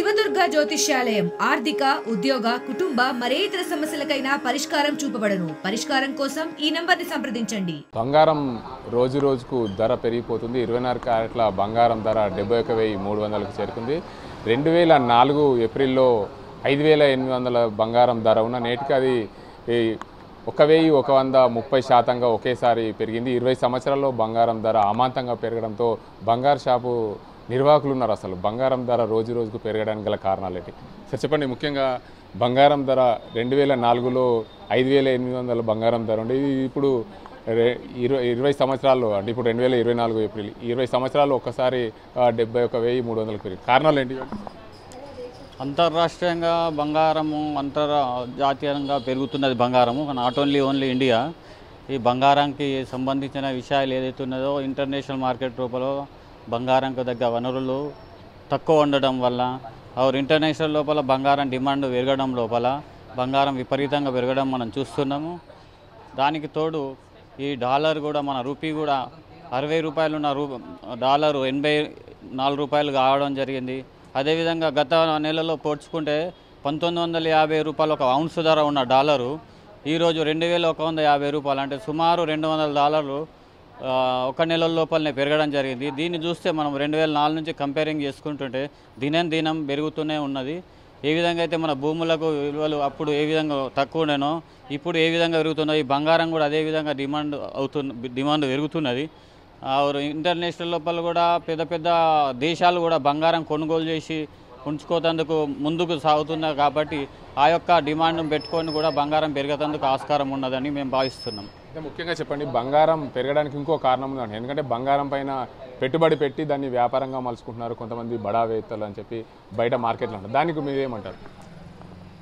శివదుర్గ జ్యోతిష్యాలయం ఆర్థిక ఉద్యోగ కుటుంబ మరే ఇతర సమస్యలకైనా పరిష్కారం చూపబడను. పరిష్కారం కోసం ఈ నంబర్ని సంప్రదించండి. బంగారం రోజు రోజుకు ధర పెరిగిపోతుంది. 24 క్యారెట్ల బంగారం ధర 71,300కు చేరుకుంది. 2004 ఏప్రిల్లో 5,800 బంగారం ధర ఉన్న నేటికి అది 1,130% ఒకేసారి పెరిగింది. 20 సంవత్సరాల్లో బంగారం ధర అమాంతంగా పెరగడంతో బంగారు షాపు నిర్వాహకులు ఉన్నారు. అసలు బంగారం ధర రోజు రోజుకు పెరగడానికి గల కారణాలు ఏంటి సార్ చెప్పండి. ముఖ్యంగా బంగారం ధర 2004లో 5,800 బంగారం ధర ఉండే ఇప్పుడు 20 సంవత్సరాల్లో అంటే ఇప్పుడు 2024 ఏప్రిల్ 20 సంవత్సరాల్లో ఒక్కసారి 71,300కు పెరిగింది. కారణాలు ఏంటి? అంతర్రాష్ట్రీయంగా బంగారము అంతర్జాతీయంగా పెరుగుతున్నది బంగారము. Not only India. ఈ బంగారానికి సంబంధించిన విషయాలు ఏదైతే ఉన్నదో ఇంటర్నేషనల్ మార్కెట్ రూపంలో బంగారంకు తగ్గ వనరులు తక్కువ ఉండడం వల్ల ఇంటర్నేషనల్ లోపల బంగారం డిమాండ్ పెరగడం లోపల బంగారం విపరీతంగా పెరగడం మనం చూస్తున్నాము. దానికి తోడు ఈ డాలర్ కూడా మన రూపీ కూడా 60 రూపాయలు ఉన్న డాలరు 84 రూపాయలు కావడం జరిగింది. అదేవిధంగా గత నెలలో పోల్చుకుంటే 1950 రూపాయలు ఒక ఔన్స్ ధర ఉన్న డాలరు ఈరోజు 2,150 రూపాయలు, అంటే సుమారు $200 ఒక నెల లోపలనే పెరగడం జరిగింది. దీన్ని చూస్తే మనం 2004 నుంచి కంపేరింగ్ చేసుకుంటుంటే దినం పెరుగుతూనే ఉన్నది. ఏ విధంగా అయితే మన భూములకు విలువలు అప్పుడు ఏ విధంగా తక్కువ ఉండేనో ఇప్పుడు ఏ విధంగా పెరుగుతున్నాయి, ఈ బంగారం కూడా అదే విధంగా డిమాండ్ పెరుగుతున్నది. ఇంటర్నేషనల్ లోపల కూడా పెద్ద దేశాలు కూడా బంగారం కొనుగోలు చేసి ఉంచుకోతందుకు ముందుకు సాగుతున్నారు. కాబట్టి ఆ యొక్క డిమాండ్ను పెట్టుకొని కూడా బంగారం పెరిగేందుకు ఆస్కారం ఉన్నదని మేము భావిస్తున్నాం. ముఖ్యంగా చెప్పండి, బంగారం పెరగడానికి ఇంకో కారణం ఉందండి. ఎందుకంటే బంగారం పైన పెట్టుబడి పెట్టి దాన్ని వ్యాపారంగా మలుచుకుంటున్నారు కొంతమంది బడావేత్తలు అని చెప్పి బయట మార్కెట్లో ఉంటారు. దానికి మీరు ఏమంటారు?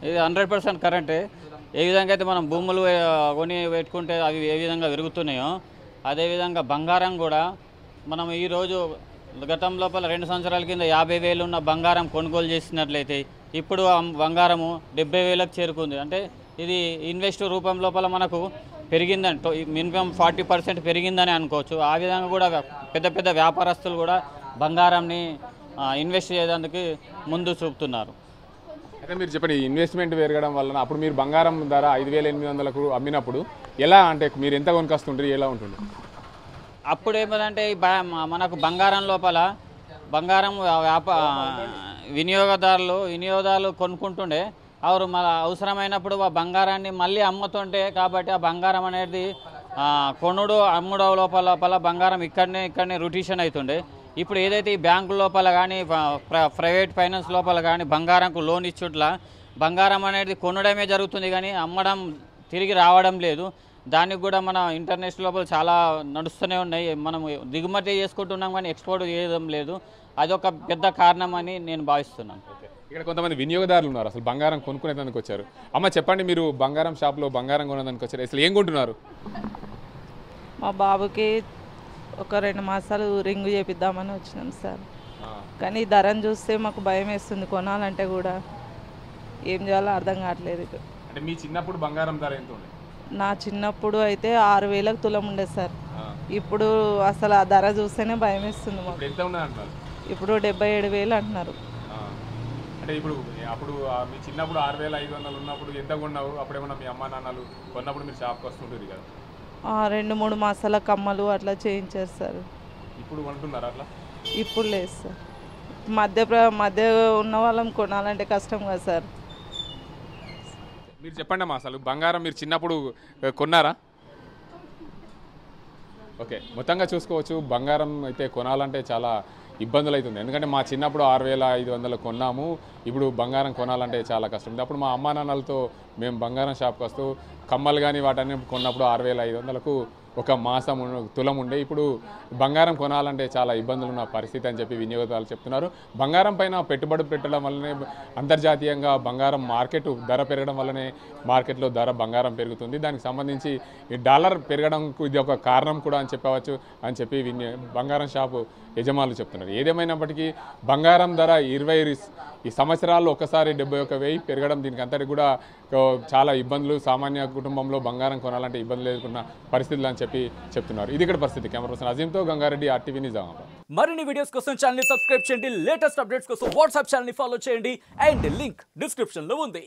ఇది 100% కరెంటే. ఏ విధంగా అయితే మనం భూములు కొని పెట్టుకుంటే అవి ఏ విధంగా పెరుగుతున్నాయో అదేవిధంగా బంగారం కూడా మనం ఈరోజు గతం లోపల 2 సంవత్సరాల కింద 50,000 ఉన్న బంగారం కొనుగోలు చేసినట్లయితే ఇప్పుడు బంగారము 70,000కు చేరుకుంది. అంటే ఇది ఇన్వెస్ట్ రూపం లోపల మనకు పెరిగిందంటే మినిమం 40% పెరిగిందని అనుకోవచ్చు. ఆ విధంగా కూడా పెద్ద వ్యాపారస్తులు కూడా బంగారాన్ని ఇన్వెస్ట్ చేయడానికి ముందు చూపుతున్నారు. అయితే మీరు చెప్పండి, ఇన్వెస్ట్మెంట్ పెరగడం వలన అప్పుడు మీరు బంగారం ధర 5,800కు అమ్మినప్పుడు ఎలా, అంటే మీరు ఎంత కొనుకొస్తుంటారు, ఎలా ఉంటుంది? అప్పుడు ఏమంటే మనకు బంగారం లోపల బంగారం వినియోగదారులు కొనుక్కుంటుండే. మన అవసరమైనప్పుడు ఆ బంగారాన్ని మళ్ళీ అమ్ముతుంటే కాబట్టి ఆ బంగారం అనేది కొనుడు అమ్ముడు లోపల బంగారం ఇక్కడనే రొటేషన్ అవుతుండే. ఇప్పుడు ఏదైతే ఈ బ్యాంకు లోపల కానీ ప్రైవేట్ ఫైనాన్స్ లోపల కానీ బంగారంకు లోన్ ఇచ్చుట్లా బంగారం అనేది కొనడమే జరుగుతుంది కానీ అమ్మడం తిరిగి రావడం లేదు. దానికి కూడా మన ఇంటర్నేషనల్ లోపల చాలా నడుస్తూనే ఉన్నాయి. మనం దిగుమతి చేసుకుంటున్నాం కానీ ఎక్స్పోర్ట్ చేయడం లేదు. అదొక పెద్ద కారణం అని నేను భావిస్తున్నాను. ఇక్కడ కొంతమంది వినియోగదారులు ఉన్నారు, అసలు బంగారం కొనుక్కునేదానికి వచ్చారు. అమ్మ చెప్పండి, మీరు బంగారం షాప్లో బంగారం కొనేదానికి వచ్చారు, అసలు ఏం కొంటున్నారు? మా బాబుకి ఒక 2 మాసాలు రింగు చేపిద్దామని వచ్చినాం సార్. కానీ ధరను చూస్తే మాకు భయం వేస్తుంది, కొనాలంటే కూడా ఏం చేయాలో అర్థం కావట్లేదు. అంటే మీ చిన్నప్పుడు బంగారం ధర ఎంత ఉంది? నా చిన్నప్పుడు అయితే 6,000కు తులం ఉండేది సార్. ఇప్పుడు అసలు ఆ ధర చూస్తేనే భయం వేస్తుంది మాకు. ఇప్పుడు 77,000 అంటున్నారు. అంటే అప్పుడు మీ చిన్నప్పుడు 6,500 ఉన్నప్పుడు ఎంత కొన్నావు? అప్పుడేమన్నా మీ అమ్మ నాన్నలు కొన్నప్పుడు మీరు షాప్కి వస్తుంటుంది కదా? 2-3 మాసాల కమ్మలు అట్లా చేయించారు సార్. ఇప్పుడు కొంటున్నారా అట్లా? ఇప్పుడు లేదు సార్. మధ్య ఉన్న వాళ్ళం కొనాలంటే కష్టం కదా సార్. మీరు చెప్పండి అమ్మా, అసలు బంగారం మీరు చిన్నప్పుడు కొన్నారా? ఓకే, మొత్తంగా చూసుకోవచ్చు బంగారం అయితే కొనాలంటే చాలా ఇబ్బందులు అవుతుంది. ఎందుకంటే మా చిన్నప్పుడు 6,500 కొన్నాము, ఇప్పుడు బంగారం కొనాలంటే చాలా కష్టం. అప్పుడు మా అమ్మా నాన్నలతో మేము బంగారం షాప్కి వస్తూ కమ్మలు కానీ వాటన్ని కొన్నప్పుడు 6,500కు ఒక మాసం తులం ఉండే. ఇప్పుడు బంగారం కొనాలంటే చాలా ఇబ్బందులు ఉన్న పరిస్థితి అని చెప్పి వినియోగదారులు చెప్తున్నారు. బంగారం పైన పెట్టుబడి పెట్టడం వల్లనే అంతర్జాతీయంగా బంగారం మార్కెట్ ధర పెరగడం వల్లనే మార్కెట్లో బంగారం పెరుగుతుంది. దానికి సంబంధించి ఈ డాలర్ పెరగడంకు ఇది ఒక కారణం కూడా అని చెప్పవచ్చు అని చెప్పి బంగారం షాపు యజమానులు చెప్తున్నారు. ఏదేమైనప్పటికీ బంగారం ధర ఈ సంవత్సరాల్లో ఒకసారి 71,000 పెరగడం దీనికి అంతటి కూడా చాలా ఇబ్బందులు, సామాన్య కుటుంబంలో బంగారం కొనాలంటే ఇబ్బందులు ఎదుర్కొన్న పరిస్థితులు అని చెప్తున్నారు. ఇది ఇక్కడ పరిస్థితి. కెమెరా పర్సన్ అజీంతో గంగారెడ్డి, RTV నిజామాబాద్. మరిన్ని వీడియోస్ కోసం ఛానల్ ని సబ్స్క్రైబ్ చేయండి, లేటెస్ట్ అప్డేట్స్ కోసం వాట్సాప్ ఛానల్ ని ఫాలో చేయండి అండ్ లింక్ డిస్క్రిప్షన్ లో ఉంది.